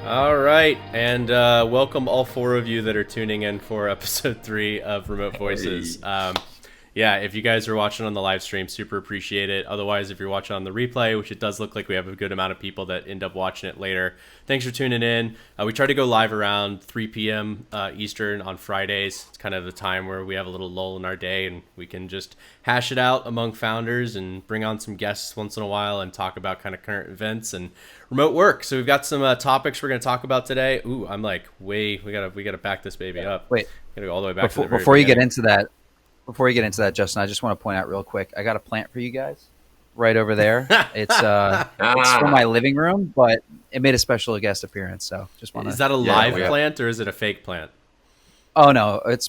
All right, and welcome all four of you that are tuning in for episode 3 of Remote Voices. Yeah, if you guys are watching on the live stream, super appreciate it. Otherwise, if you're watching on the replay, which it does look like we have a good amount of people that end up watching it later, thanks for tuning in. We try to go live around 3 p.m. Eastern on Fridays. It's kind of the time where we have a little lull in our day and we can just hash it out among founders and bring on some guests once in a while and talk about kind of current events and remote work. So we've got some topics we're going to talk about today. Ooh, I'm like, we gotta back this baby up. Wait, gotta go all the way back to the very before you beginning. Before you get into that, Justin, I just want to point out real quick. I got a plant for you guys right over there. It's from my living room, but it made a special guest appearance. So just want to. Is that a live plant or is it a fake plant? Oh no, it's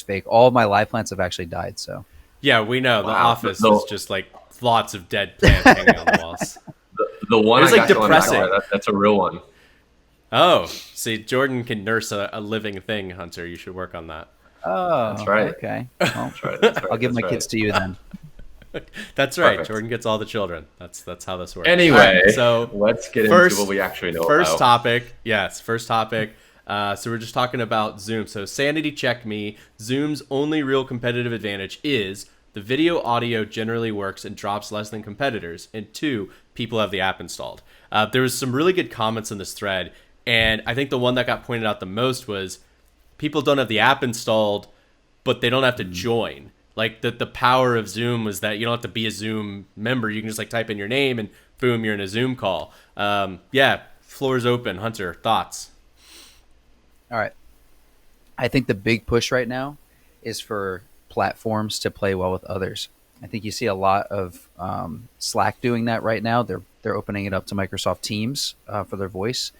fake. All of my live plants have actually died. So yeah, we know the office is just like lots of dead plants hanging on the walls. The one it's I like got depressing. That's a real one. Oh, see, Jordan can nurse a living thing, Hunter. You should work on that. Oh, that's right. Okay, well, That's right. I'll give my kids to you then. That's right. Perfect. Jordan gets all the children. That's how this works. Anyway, right, so let's get into what we actually know First about. topic. Yes, first topic. So we're just talking about Zoom. So sanity check me. Zoom's only real competitive advantage is the video audio generally works and drops less than competitors. And 2, people have the app installed. There was some really good comments in this thread. And I think the one that got pointed out the most was people don't have the app installed, but they don't have to join. Like the power of Zoom was that you don't have to be a Zoom member. You can just like type in your name and boom, you're in a Zoom call. Yeah, floor's open. Hunter, thoughts? All right. I think the big push right now is for platforms to play well with others. I think you see a lot of Slack doing that right now. They're opening it up to Microsoft Teams for their voice,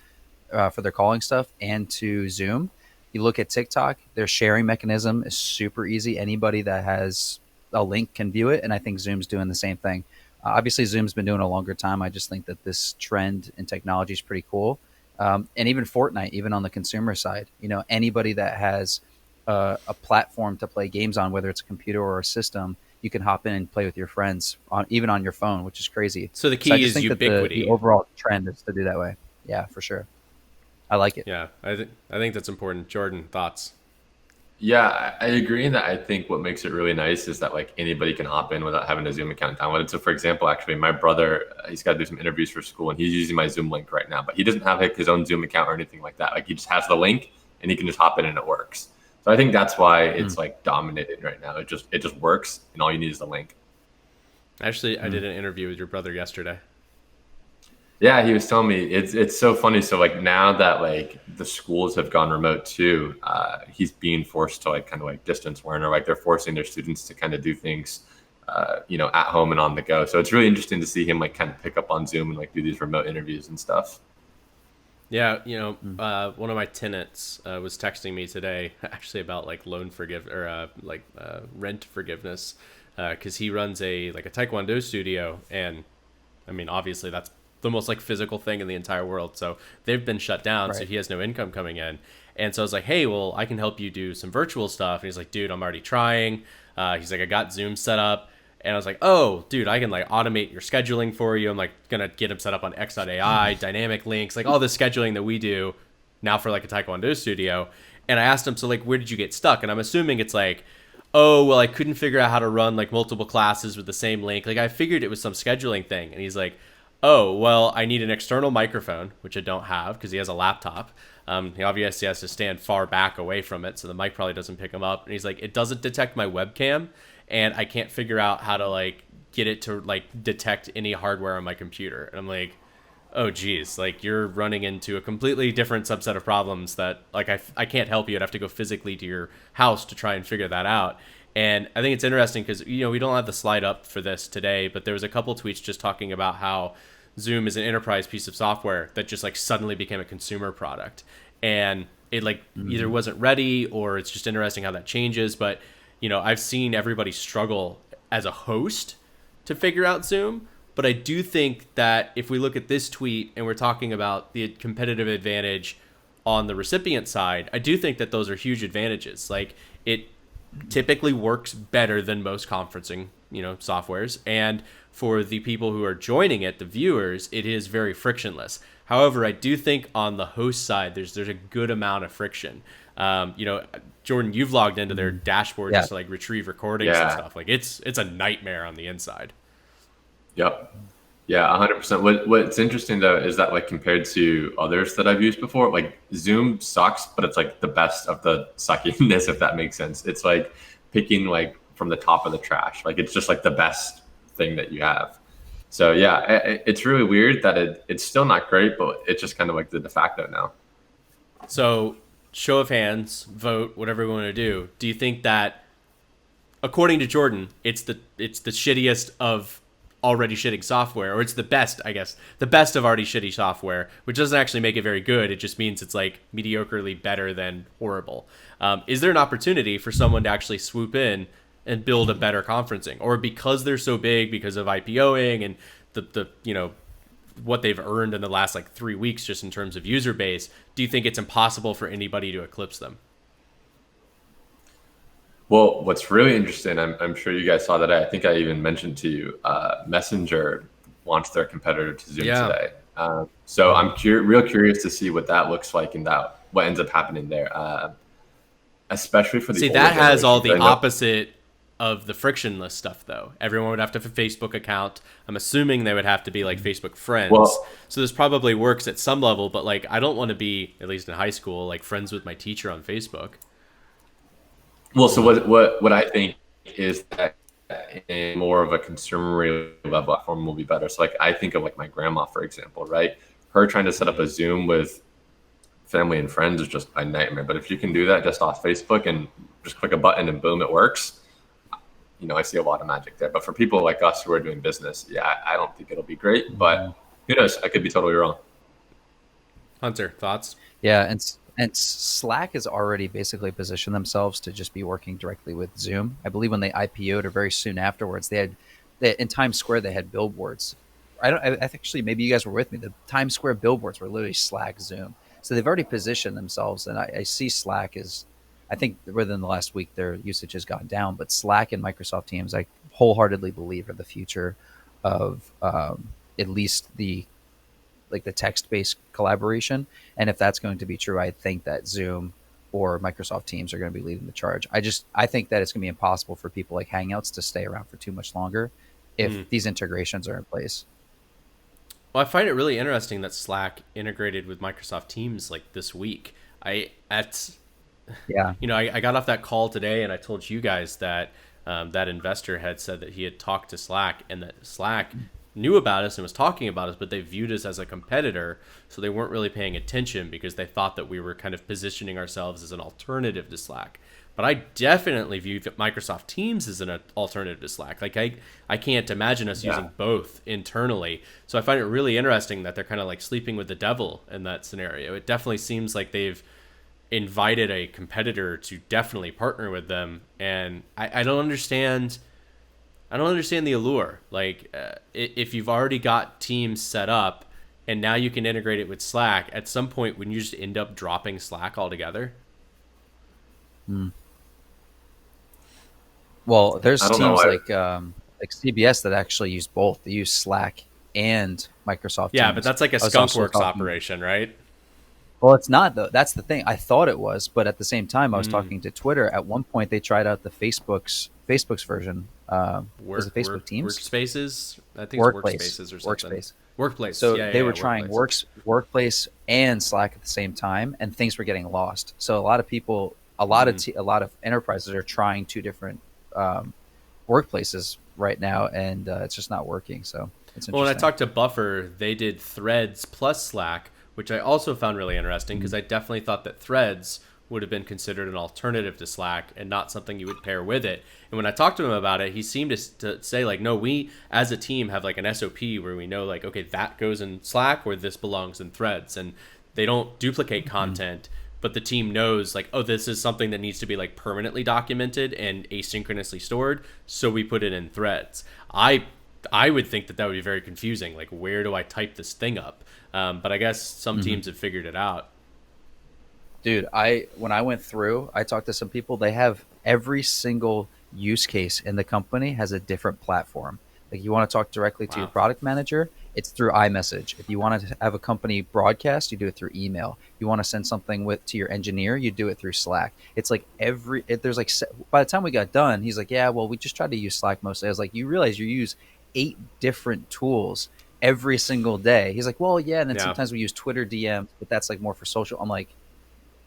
for their calling stuff, and to Zoom. You look at TikTok, their sharing mechanism is super easy. Anybody that has a link can view it, and I think Zoom's doing the same thing. Obviously, Zoom's been doing it a longer time. I just think that this trend in technology is pretty cool. And even Fortnite, even on the consumer side, anybody that has a platform to play games on, whether it's a computer or a system, you can hop in and play with your friends, even on your phone, which is crazy. So the key is ubiquity. The overall trend is to do that way. Yeah, for sure. I like it. Yeah, I think that's important. Jordan, thoughts? Yeah, I agree in that. I think what makes it really nice is that like anybody can hop in without having a Zoom account downloaded. So for example, actually my brother, he's got to do some interviews for school and he's using my Zoom link right now, but he doesn't have like his own Zoom account or anything like that. Like he just has the link and he can just hop in and it works. So I think that's why it's like dominated right now. It just works and all you need is the link. Actually, I did an interview with your brother yesterday. Yeah, he was telling me it's so funny. So like now that like the schools have gone remote too, he's being forced to like kind of like distance learn, or like they're forcing their students to kind of do things, at home and on the go. So it's really interesting to see him like kind of pick up on Zoom and like do these remote interviews and stuff. Yeah, one of my tenants was texting me today actually about like rent forgiveness because he runs a Taekwondo studio, and I mean obviously that's the most like physical thing in the entire world. So they've been shut down. Right. So he has no income coming in. And so I was like, hey, well, I can help you do some virtual stuff. And he's like, dude, I'm already trying. He's like, I got Zoom set up. And I was like, oh, dude, I can like automate your scheduling for you. I'm like going to get him set up on X.AI, dynamic links, like all the scheduling that we do now for like a Taekwondo studio. And I asked him, so like, where did you get stuck? And I'm assuming it's like, oh, well, I couldn't figure out how to run like multiple classes with the same link. Like I figured it was some scheduling thing. And he's like, oh, well, I need an external microphone, which I don't have because he has a laptop. He obviously has to stand far back away from it, so the mic probably doesn't pick him up. And he's like, it doesn't detect my webcam, and I can't figure out how to like get it to like detect any hardware on my computer. And I'm like, oh, geez, like you're running into a completely different subset of problems that like I can't help you. I'd have to go physically to your house to try and figure that out. And I think it's interesting because, we don't have the slide up for this today, but there was a couple tweets just talking about how Zoom is an enterprise piece of software that just like suddenly became a consumer product. And it like either wasn't ready or it's just interesting how that changes. But, I've seen everybody struggle as a host to figure out Zoom. But I do think that if we look at this tweet and we're talking about the competitive advantage on the recipient side, I do think that those are huge advantages. Like it typically works better than most conferencing softwares, and for the people who are joining it, the viewers, it is very frictionless. However, I do think on the host side, there's a good amount of friction. Jordan, you've logged into their dashboard just to like retrieve recordings and stuff. Like it's a nightmare on the inside. Yep. Yeah, 100%. What's interesting though is that like compared to others that I've used before, like Zoom sucks, but it's like the best of the suckiness, if that makes sense. It's like picking like from the top of the trash. Like it's just like the best thing that you have. So yeah, it's really weird that it's still not great, but it's just kind of like the de facto now. So show of hands, vote, whatever we want to do. Do you think that, according to Jordan, it's the shittiest of already shitting software, or it's the best, I guess, the best of already shitty software, which doesn't actually make it very good. It just means it's like mediocrely better than horrible. Is there an opportunity for someone to actually swoop in and build a better conferencing, or because they're so big because of IPOing and the what they've earned in the last like 3 weeks just in terms of user base, do you think it's impossible for anybody to eclipse them? Well, what's really interesting, I'm sure you guys saw that. I think I even mentioned to you, Messenger launched their competitor to Zoom today. So I'm real curious to see what that looks like and what ends up happening there, especially for the See, that has all the opposite of the frictionless stuff, though. Everyone would have to have a Facebook account. I'm assuming they would have to be like Facebook friends. Well, so this probably works at some level, but like I don't want to be, at least in high school, like friends with my teacher on Facebook. Well, so what I think is that in more of a consumer level platform will be better. So like I think of like my grandma, for example, right? Her trying to set up a Zoom with family and friends is just a nightmare. But if you can do that just off Facebook and just click a button and boom, it works. I see a lot of magic there. But for people like us who are doing business, I don't think it'll be great. But who knows? I could be totally wrong. Hunter, thoughts? Yeah, and Slack has already basically positioned themselves to just be working directly with Zoom. I believe when they IPO'd or very soon afterwards, they had in Times Square they had billboards. I actually maybe you guys were with me. The Times Square billboards were literally Slack Zoom. So they've already positioned themselves, and I see Slack as, I think within the last week their usage has gone down, but Slack and Microsoft Teams I wholeheartedly believe are the future of at least the text-based collaboration. And if that's going to be true, I think that Zoom or Microsoft Teams are going to be leading the charge. I think that it's going to be impossible for people like Hangouts to stay around for too much longer if these integrations are in place. Well, I find it really interesting that Slack integrated with Microsoft Teams like this week. I got off that call today and I told you guys that that investor had said that he had talked to Slack and that Slack knew about us and was talking about us, but they viewed us as a competitor, so they weren't really paying attention because they thought that we were kind of positioning ourselves as an alternative to Slack. But I definitely view Microsoft Teams as an alternative to Slack. Like I can't imagine us using both internally. So I find it really interesting that they're kind of like sleeping with the devil in that scenario. It definitely seems like they've invited a competitor to definitely partner with them, and I don't understand. I don't understand the allure. Like, if you've already got Teams set up and now you can integrate it with Slack, at some point, wouldn't you just end up dropping Slack altogether? Well, there's teams like CBS that actually use both. They use Slack and Microsoft Teams. Yeah, but that's like a skunkworks operation, right? Well, it's not, though. That's the thing. I thought it was, but at the same time, I was talking to Twitter. At one point, they tried out the Facebook's version. Was it Facebook Teams? Workspaces? I think it's Workspaces or something. Workplace. So they were trying Workplace and Slack at the same time, and things were getting lost. So a lot of people, a lot of enterprises are trying two different workplaces right now, and it's just not working. So it's interesting. Well, when I talked to Buffer, they did Threads plus Slack, which I also found really interesting because I definitely thought that Threads would have been considered an alternative to Slack and not something you would pair with it. And when I talked to him about it, he seemed to say like, no, we as a team have like an SOP where we know like, okay, that goes in Slack or this belongs in Threads. And they don't duplicate content, but the team knows like, oh, this is something that needs to be like permanently documented and asynchronously stored. So we put it in Threads. I would think that would be very confusing. Like, where do I type this thing up? But I guess some teams have figured it out. Dude, when I went through, I talked to some people. They have every single use case in the company has a different platform. Like you want to talk directly to your Wow. product manager, it's through iMessage. If you want to have a company broadcast, you do it through email. You want to send something to your engineer, you do it through Slack. It's like there's like, by the time we got done, he's like, yeah, well, we just tried to use Slack mostly. I was like, you realize you use 8 different tools every single day. He's like, well, yeah. And then Yeah. sometimes we use Twitter DMs, but that's like more for social. I'm like,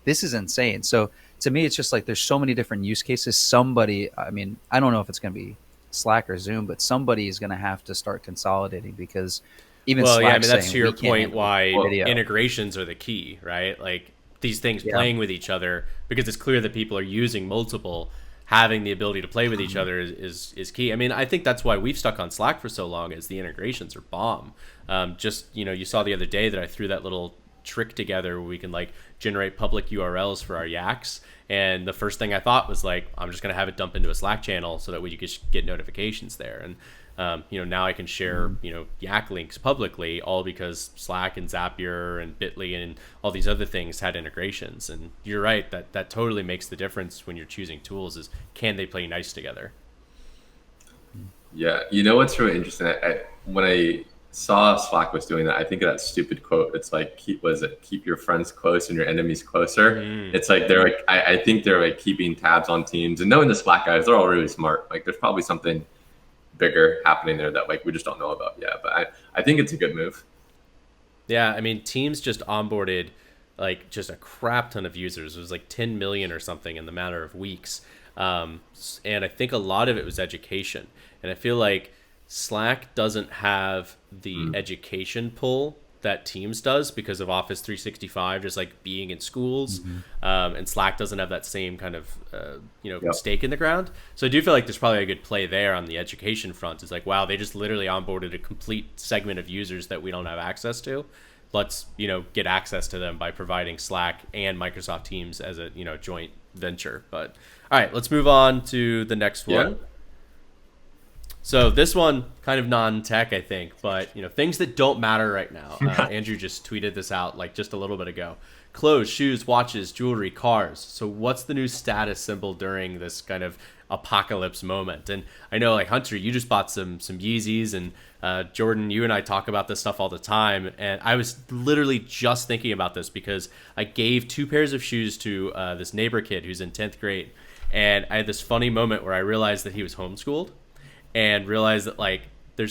this is insane. So to me, it's just like there's so many different use cases. Somebody, I mean, I don't know if it's going to be Slack or Zoom, but somebody is going to have to start consolidating because even Well, yeah, I Slack mean, that's saying to your we can't point handle why video. integrations are the key, right? Like these things Yeah. playing with each other, because it's clear that people are using multiple, having the ability to play with each other is key. I mean, I think that's why we've stuck on Slack for so long, is the integrations are bomb. Just, you saw the other day that I threw that little trick together where we can like generate public URLs for our yaks. And the first thing I thought was like, I'm just going to have it dump into a Slack channel so that we could get notifications there. And, now I can share, Yak links publicly, all because Slack and Zapier and Bitly and all these other things had integrations. And you're right, that totally makes the difference when you're choosing tools is, can they play nice together? Yeah, you know what's really interesting? When I saw Slack was doing that, I think of that stupid quote. It's like, keep your friends close and your enemies closer. It's like they're like, I think they're like keeping tabs on teams, and knowing the Slack guys, they're all really smart. Like there's probably something bigger happening there that like we just don't know about yet. But I think it's a good move. Yeah, I mean, Teams just onboarded like just a crap ton of users. It was like 10 million or something in the matter of weeks. And I think a lot of it was education. And I feel like Slack doesn't have the education pull that Teams does because of Office 365, just like being in schools. And Slack doesn't have that same kind of, Yep. stake in the ground. So I do feel like there's probably a good play there on the education front. It's like, wow, they just literally onboarded a complete segment of users that we don't have access to. Let's, get access to them by providing Slack and Microsoft Teams as a, joint venture. But all right, let's move on to the next one. Yeah. So this one kind of non-tech, I think, but things that don't matter right now. Andrew just tweeted this out like just a little bit ago. Clothes, shoes, watches, jewelry, cars. So what's the new status symbol during this kind of apocalypse moment? And I know, like Hunter, you just bought some Yeezys, and Jordan, you and I talk about this stuff all the time. And I was literally just thinking about this because I gave 2 pairs of shoes to this neighbor kid who's in 10th grade, and I had this funny moment where I realized that he was homeschooled. And realize that like he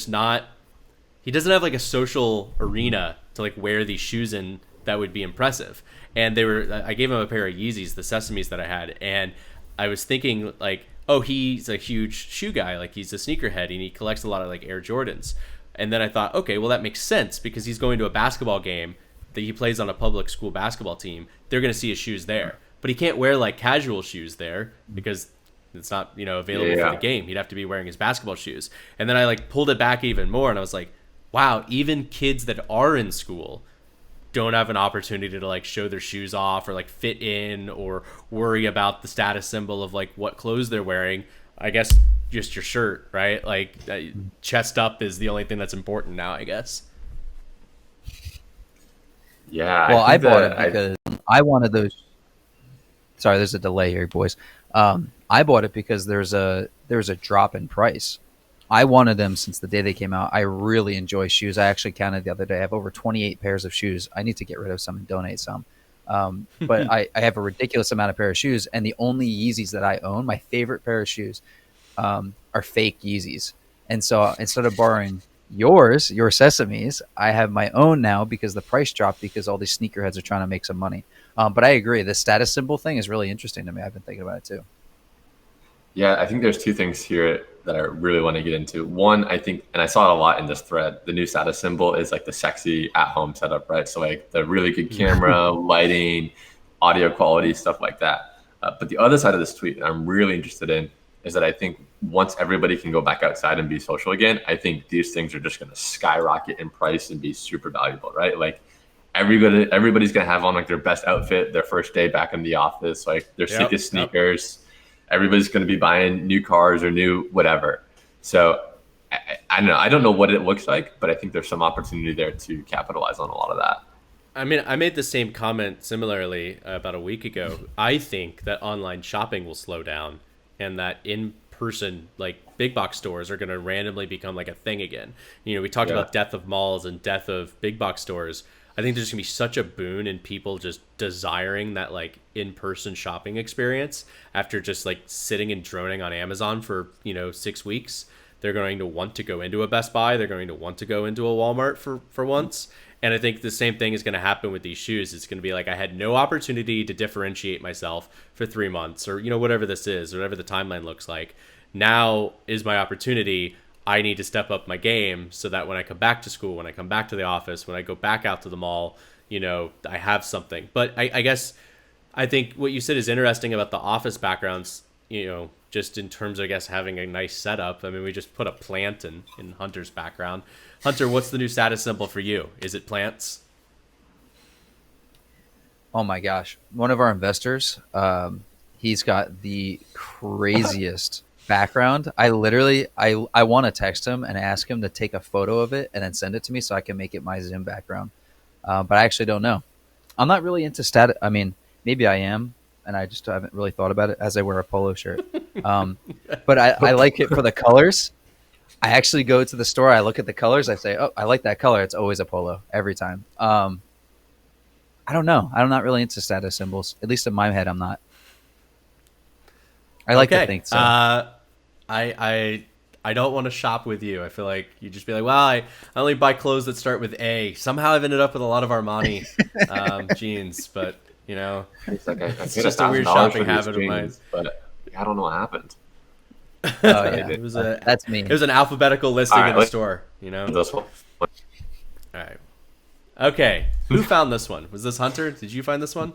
doesn't have like a social arena to like wear these shoes in that would be impressive. And I gave him a pair of Yeezys, the Sesames that I had, and I was thinking like, oh, he's a huge shoe guy, like he's a sneakerhead and he collects a lot of like Air Jordans. And then I thought, okay, well that makes sense because he's going to a basketball game that he plays on a public school basketball team. They're going to see his shoes there, but he can't wear like casual shoes there because it's not, available for the game. He'd have to be wearing his basketball shoes. And then I like pulled it back even more and I was like, wow, even kids that are in school don't have an opportunity to like show their shoes off or like fit in or worry about the status symbol of like what clothes they're wearing. I guess just your shirt, right? Like chest up is the only thing that's important now, I guess. Yeah. Well, I think bought it that because I wanted those. Sorry, there's a delay here, boys. I bought it because there's a drop in price. I wanted them since the day they came out. I really enjoy shoes. I actually counted the other day. I have over 28 pairs of shoes. I need to get rid of some and donate some. But I have a ridiculous amount of pair of shoes, and the only Yeezys that I own, my favorite pair of shoes, are fake Yeezys. And so instead of borrowing your Sesames, I have my own now because the price dropped because all these sneakerheads are trying to make some money. But I agree. The status symbol thing is really interesting to me. I've been thinking about it too. Yeah, I think there's 2 things here that I really want to get into. One, I think, and I saw it a lot in this thread, the new status symbol is like the sexy at-home setup, right? So like the really good camera, lighting, audio quality, stuff like that. But the other side of this tweet that I'm really interested in is that I think once everybody can go back outside and be social again, I think these things are just going to skyrocket in price and be super valuable, right? Like everybody's going to have on like their best outfit, their first day back in the office, like their sickest sneakers. Everybody's going to be buying new cars or new whatever. So I don't know. I don't know what it looks like, but I think there's some opportunity there to capitalize on a lot of that. I mean, I made the same comment similarly about a week ago. I think that online shopping will slow down and that person, like big box stores are going to randomly become like a thing again. You know, we talked about death of malls and death of big box stores. I think there's going to be such a boon in people just desiring that like in-person shopping experience after just like sitting and droning on Amazon for, 6 weeks. They're going to want to go into a Best Buy. They're going to want to go into a Walmart for once. And I think the same thing is going to happen with these shoes. It's going to be like, I had no opportunity to differentiate myself for 3 months or, whatever this is, whatever the timeline looks like. Now is my opportunity. I need to step up my game so that when I come back to school, when I come back to the office, when I go back out to the mall, I have something. But I guess I think what you said is interesting about the office backgrounds, just in terms of, I guess, having a nice setup. I mean, we just put a plant in Hunter's background. Hunter, what's the new status symbol for you? Is it plants? Oh my gosh. One of our investors, he's got the craziest background. I want to text him and ask him to take a photo of it and then send it to me so I can make it my Zoom background. But I actually don't know. I'm not really into status. I mean, maybe I am, and I just haven't really thought about it as I wear a polo shirt. But I like it for the colors. I actually go to the store. I look at the colors. I say, oh, I like that color. It's always a polo every time. I don't know. I'm not really into status symbols. At least in my head, I'm not. I like to think so. I don't want to shop with you. I feel like you just be like, well, I only buy clothes that start with A. Somehow I've ended up with a lot of Armani jeans, but it's like it's just a weird shopping habit of mine. But I don't know what happened. Oh yeah, that's me. It was an alphabetical listing in the store. This one. All right. Okay. Who found this one? Was this Hunter? Did you find this one?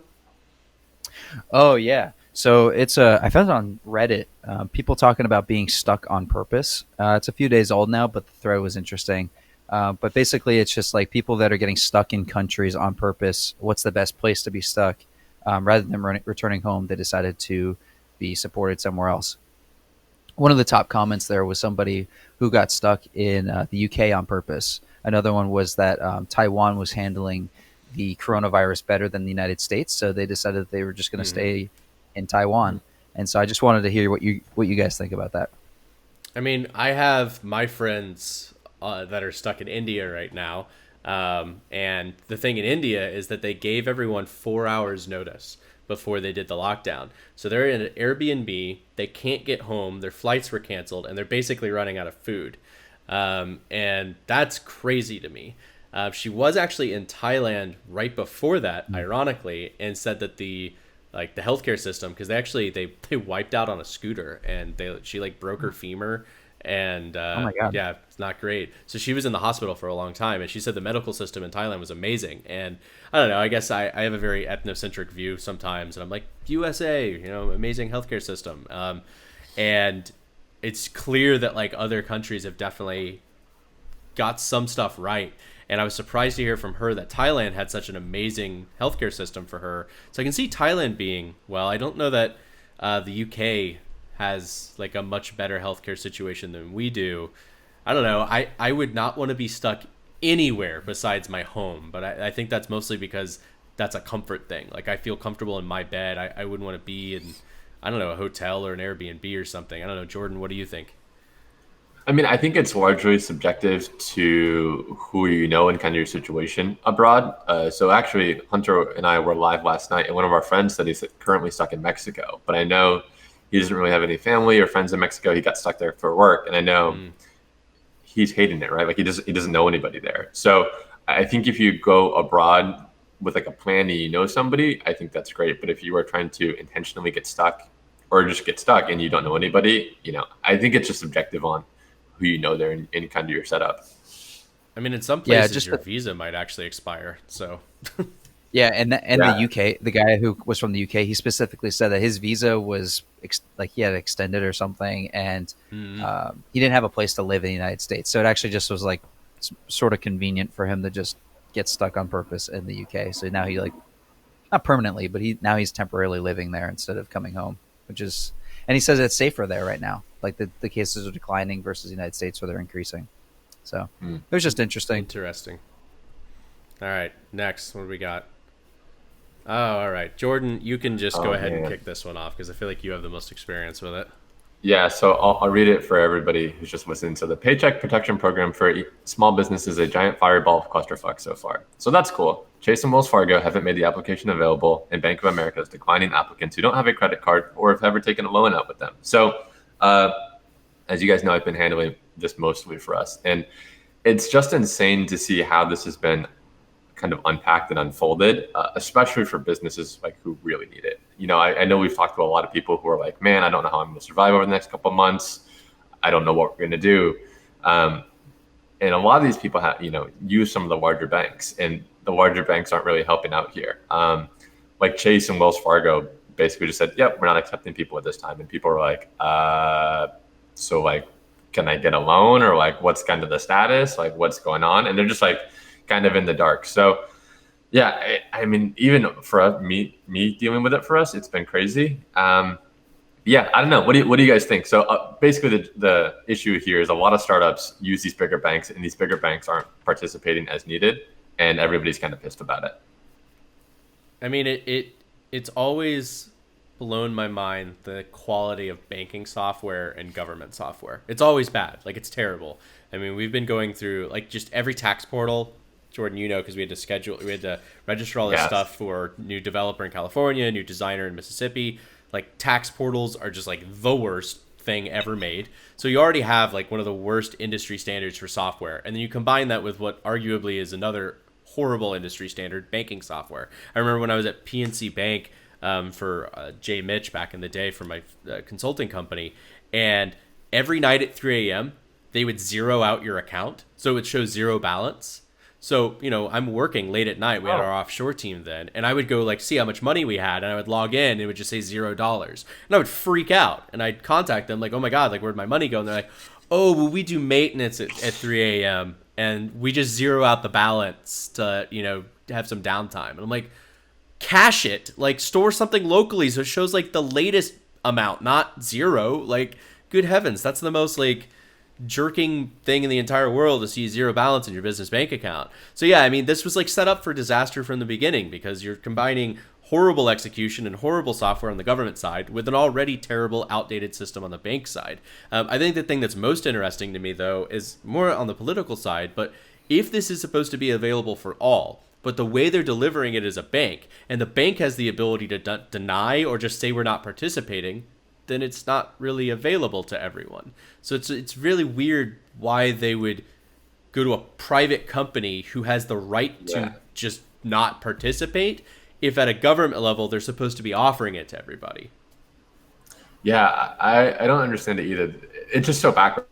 Oh yeah. So I found it on Reddit. People talking about being stuck on purpose. It's a few days old now, but the thread was interesting. But basically, it's just like people that are getting stuck in countries on purpose. What's the best place to be stuck? Rather than returning home, they decided to be supported somewhere else. One of the top comments there was somebody who got stuck in the UK on purpose. Another one was that Taiwan was handling the coronavirus better than the United States, so they decided that they were just going to stay in Taiwan. And so I just wanted to hear what you guys think about that. I mean, I have my friends that are stuck in India right now. And the thing in India is that they gave everyone 4 hours notice before they did the lockdown. So they're in an Airbnb, they can't get home, their flights were canceled, and they're basically running out of food. And that's crazy to me. She was actually in Thailand right before that, ironically, and said that the healthcare system, because they wiped out on a scooter and she broke her femur, and oh my God. Yeah, it's not great. So she was in the hospital for a long time, and she said the medical system in Thailand was amazing. And I don't know, I guess I have a very ethnocentric view sometimes, and I'm like, USA, amazing healthcare system. And it's clear that other countries have definitely got some stuff right. And I was surprised to hear from her that Thailand had such an amazing healthcare system for her. So I can see Thailand being, well, I don't know that the UK has a much better healthcare situation than we do. I don't know. I would not want to be stuck anywhere besides my home. But I think that's mostly because that's a comfort thing. I feel comfortable in my bed. I wouldn't want to be in, I don't know, a hotel or an Airbnb or something. I don't know. Jordan, what do you think? I mean, I think it's largely subjective to who you know and kind of your situation abroad. So actually, Hunter and I were live last night, and one of our friends said he's currently stuck in Mexico. But I know he doesn't really have any family or friends in Mexico. He got stuck there for work, and I know he's hating it, right? He doesn't know anybody there. So I think if you go abroad with a plan and you know somebody, I think that's great. But if you are trying to intentionally get stuck or just get stuck and you don't know anybody, I think it's just subjective on who you know there and kind of your setup. I mean, in some places your visa might actually expire. So yeah, and the UK, the guy who was from the UK, he specifically said that his visa was he had extended or something, and he didn't have a place to live in the United States. So it actually just was sort of convenient for him to just get stuck on purpose in the UK. So now he not permanently, but he's temporarily living there instead of coming home, which is, and he says it's safer there right now. The cases are declining versus the United States where they're increasing. So it was just interesting. Interesting. All right, next, what do we got? Oh, all right. Jordan, you can just go ahead and kick this one off because I feel like you have the most experience with it. Yeah, so I'll read it for everybody who's just listening. So the Paycheck Protection Program for small business is a giant fireball of clusterfuck so far. So that's cool. Chase and Wells Fargo haven't made the application available, and Bank of America is declining applicants who don't have a credit card or have ever taken a loan out with them. So, as you guys know, I've been handling this mostly for us, and it's just insane to see how this has been kind of unpacked and unfolded, especially for businesses like who really need it. I know we've talked to a lot of people who are like, man, I don't know how I'm going to survive over the next couple of months. I don't know what we're going to do. And a lot of these people have, use some of the larger banks, and the larger banks aren't really helping out here. Like Chase and Wells Fargo basically just said, yep, we're not accepting people at this time. And people are like, so like, can I get a loan, or like, what's kind of the status? Like, what's going on? And they're just like kind of in the dark. So yeah, I mean, even for us, me dealing with it for us, it's been crazy. Yeah, I don't know. What do you guys think? So basically, the issue here is a lot of startups use these bigger banks, and these bigger banks aren't participating as needed, and everybody's kind of pissed about it. I mean, it's always blown my mind the quality of banking software and government software. It's always bad. Like, it's terrible. I mean, we've been going through like just every tax portal. Jordan, because we had to register all this stuff for new developer in California, new designer in Mississippi. Like, tax portals are just like the worst thing ever made. So you already have like one of the worst industry standards for software. And then you combine that with what arguably is another horrible industry standard, banking software. I remember when I was at PNC Bank for Jay Mitch back in the day for my consulting company. And every night at 3 a.m., they would zero out your account. So it would show zero balance. So, I'm working late at night. We had our offshore team then, and I would go like see how much money we had, and I would log in, and it would just say $0. And I would freak out, and I'd contact them like, oh my God, like, where'd my money go? And they're like, oh, well, we do maintenance at 3 a.m. and we just zero out the balance to, have some downtime. And I'm like, cash it, like, store something locally so it shows like the latest amount, not zero. Like, good heavens, that's the most like jerking thing in the entire world to see zero balance in your business bank account. So yeah, I mean, this was like set up for disaster from the beginning, because you're combining horrible execution and horrible software on the government side with an already terrible, outdated system on the bank side. I think the thing that's most interesting to me, though, is more on the political side. But if this is supposed to be available for all, but the way they're delivering it is a bank, and the bank has the ability to deny or just say we're not participating, then it's not really available to everyone. So it's really weird why they would go to a private company who has the right to just not participate, if at a government level they're supposed to be offering it to everybody. Yeah, I don't understand it either. It's just so backward.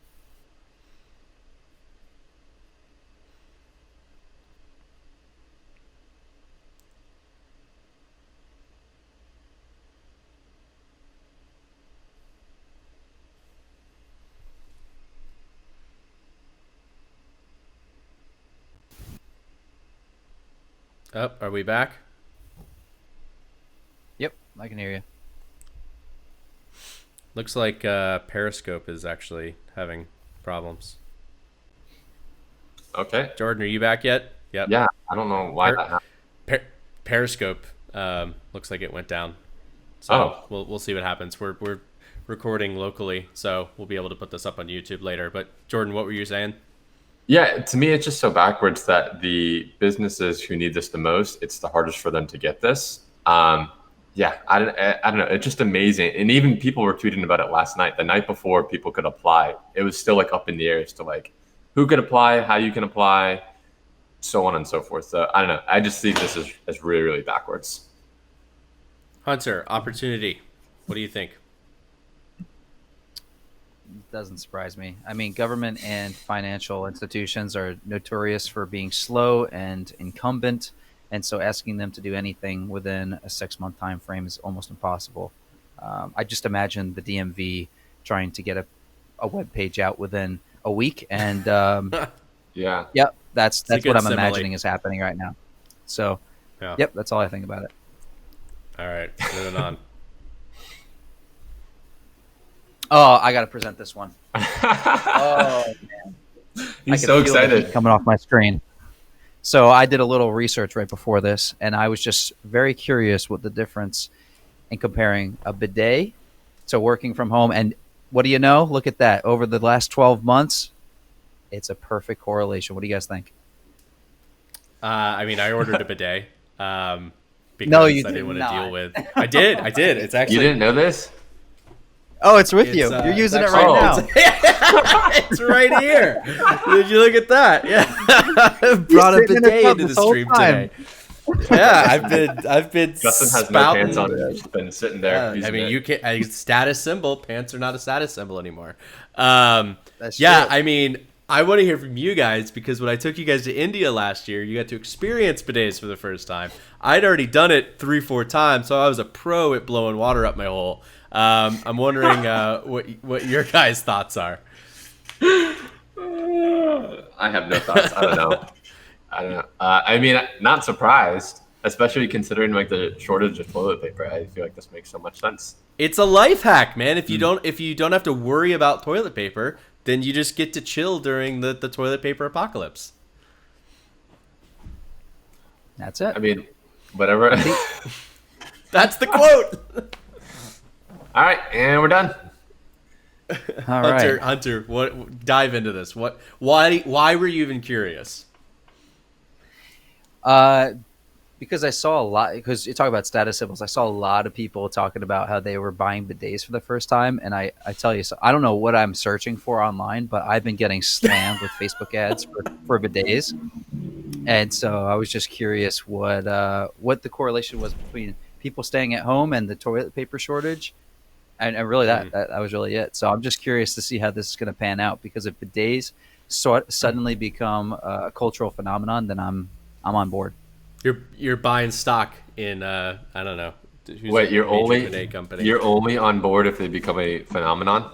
Oh, are we back? Yep, I can hear you. Looks like Periscope is actually having problems. Okay. Jordan, are you back yet? Yep. Yeah, I don't know why that happened. Periscope looks like it went down. So we'll see what happens. We're recording locally, so we'll be able to put this up on YouTube later. But Jordan, what were you saying? Yeah, to me, it's just so backwards that the businesses who need this the most, it's the hardest for them to get this. Yeah, I don't know. It's just amazing. And even people were tweeting about it last night. The night before people could apply, it was still like up in the air as to like who could apply, how you can apply, so on and so forth. So I don't know. I just see this as really, really backwards. Hunter, opportunity. What do you think? Doesn't surprise me. I mean, government and financial institutions are notorious for being slow and incumbent, and so asking them to do anything within a 6-month time frame is almost impossible. I just imagine the DMV trying to get a web page out within a week, and Yeah. yep, that's what I'm simile. imagining is happening right now. So, Yeah. yep, that's all I think about it. All right, moving on. Oh, I got to present this one. Oh, man. He's I so can feel the excited. heat coming off my screen. So I did a little research right before this, and I was just very curious what the difference in comparing a bidet to working from home. And what do you know? Look at that. Over the last 12 months, it's a perfect correlation. What do you guys think? I mean, I ordered a bidet because No, you I did didn't want to not. deal with. I did. It's actually. You didn't know this? Oh, it's with It's, you. You're using it it's right actually- now. It's right here. Did you look at that? Yeah, brought a sitting in the bidet tub into the this whole stream time. today. Yeah, I've been. Justin has spouting. no pants on. He's just been sitting there. Yeah, I using mean, it. you can't. Status symbol. Pants are not a status symbol anymore. That's Yeah, true. I mean, I want to hear from you guys because when I took you guys to India last year, you got to experience bidets for the first time. I'd already done it 3-4 times, so I was a pro at blowing water up my hole. I'm wondering what your guys' thoughts are. I have no thoughts. I don't know. I mean, not surprised, especially considering like the shortage of toilet paper. I feel like this makes so much sense. It's a life hack, man. If you don't have to worry about toilet paper, then you just get to chill during the toilet paper apocalypse. That's it. I mean, whatever. That's the quote. All right, and we're done. All right. Hunter, what? Dive into this. Why were you even curious? Because I saw a lot. Because you talk about status symbols, I saw a lot of people talking about how they were buying bidets for the first time, and I tell you, so I don't know what I'm searching for online, but I've been getting slammed with Facebook ads for bidets, and so I was just curious what the correlation was between people staying at home and the toilet paper shortage, and really that was really it. So I'm just curious to see how this is going to pan out, because if bidets suddenly become a cultural phenomenon, then I'm on board. You're buying stock in I don't know. Wait, you're only on board if they become a phenomenon?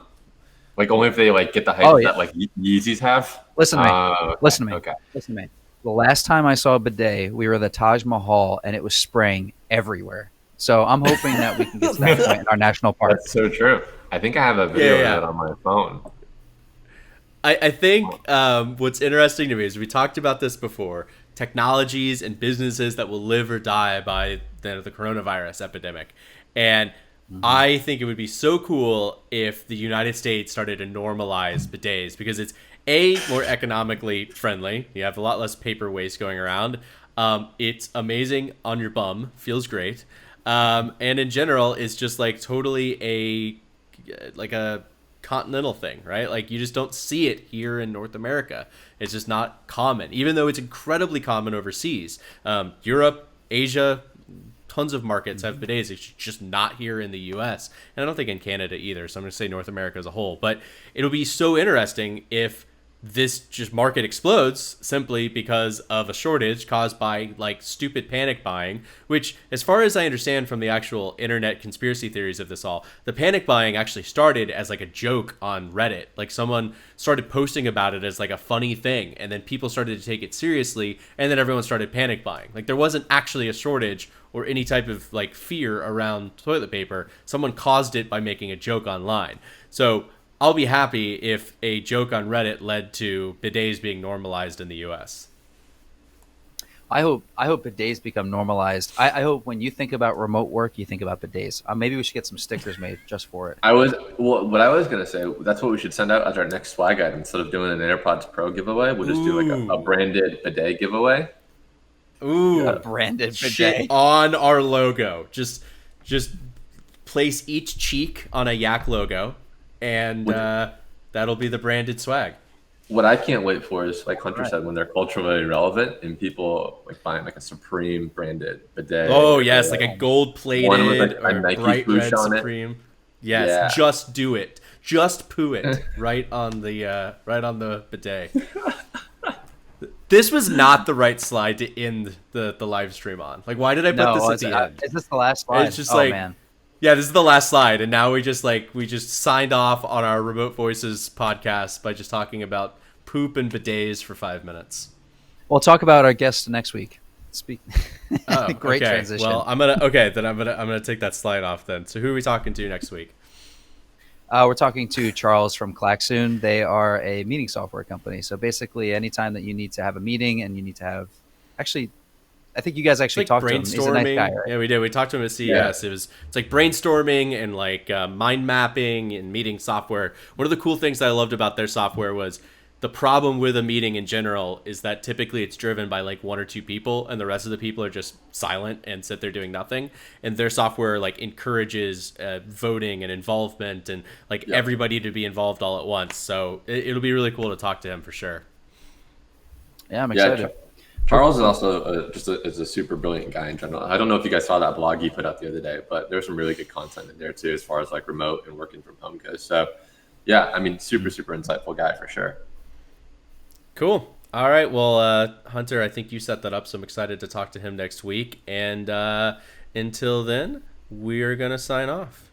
Like only if they like get the hype that like Yeezys have? Listen to me. Okay. Listen to me. Okay. Listen to me. The last time I saw a bidet, we were at the Taj Mahal, and it was spraying everywhere. So I'm hoping that we can get to that point in our national park. That's so true. I think I have a video of that on my phone. I think what's interesting to me is we talked about this before. Technologies and businesses that will live or die by the coronavirus epidemic. And I think it would be so cool if the United States started to normalize bidets, because it's more economically friendly. You have a lot less paper waste going around. It's amazing on your bum, feels great. And in general, it's just like totally a continental thing, right? Like you just don't see it here in North America. It's just not common, even though it's incredibly common overseas. Europe, Asia, tons of markets have bidets. It's just not here in the US, and I don't think in Canada either, so I'm going to say North America as a whole. But it'll be so interesting if this just market explodes simply because of a shortage caused by like stupid panic buying, which, as far as I understand from the actual internet conspiracy theories of this all, the panic buying actually started as like a joke on Reddit. Like someone started posting about it as like a funny thing, and then people started to take it seriously, and then everyone started panic buying. Like there wasn't actually a shortage or any type of like fear around toilet paper. Someone caused it by making a joke online. So I'll be happy if a joke on Reddit led to bidets being normalized in the U.S. I hope bidets become normalized. I hope when you think about remote work, you think about bidets. Maybe we should get some stickers made just for it. What I was gonna say, that's what we should send out as our next swag item. Instead of doing an AirPods Pro giveaway, we'll just do like a branded bidet giveaway. Ooh, a branded bidet shit on our logo. Just place each cheek on a Yak logo, and that'll be the branded swag. What I can't wait for is, like Hunter said, when they're culturally relevant and people like buying like a Supreme branded bidet. Oh yes, like a gold-plated one with like a or Nike bright swoosh red on Supreme. Yes, Yeah. just do it. Just poo it right on the bidet. This was not the right slide to end the live stream on. Like, why did I put this at the end? Is this the last slide? It's just like, man. Yeah, this is the last slide, and now we just signed off on our Remote Voices podcast by just talking about poop and bidets for 5 minutes. We'll talk about our guest next week. Oh, Great okay. transition. Well, I'm gonna take that slide off then. So who are we talking to next week? We're talking to Charles from Klaxoon. They are a meeting software company. So basically, anytime that you need to have a meeting and you need to have, actually, I think you guys actually talked to him. He's a nice guy, right? Yeah, we did. We talked to him at CES. It's like brainstorming and like mind mapping and meeting software. One of the cool things that I loved about their software was the problem with a meeting in general is that typically it's driven by like one or two people, and the rest of the people are just silent and sit there doing nothing. And their software like encourages voting and involvement and like everybody to be involved all at once. So it'll be really cool to talk to him for sure. Yeah, I'm excited. Charles is also is a super brilliant guy in general. I don't know if you guys saw that blog he put out the other day, but there's some really good content in there too, as far as like remote and working from home goes. So yeah, I mean, super insightful guy for sure. Cool. All right. Well, Hunter, I think you set that up, so I'm excited to talk to him next week. And until then, we're going to sign off.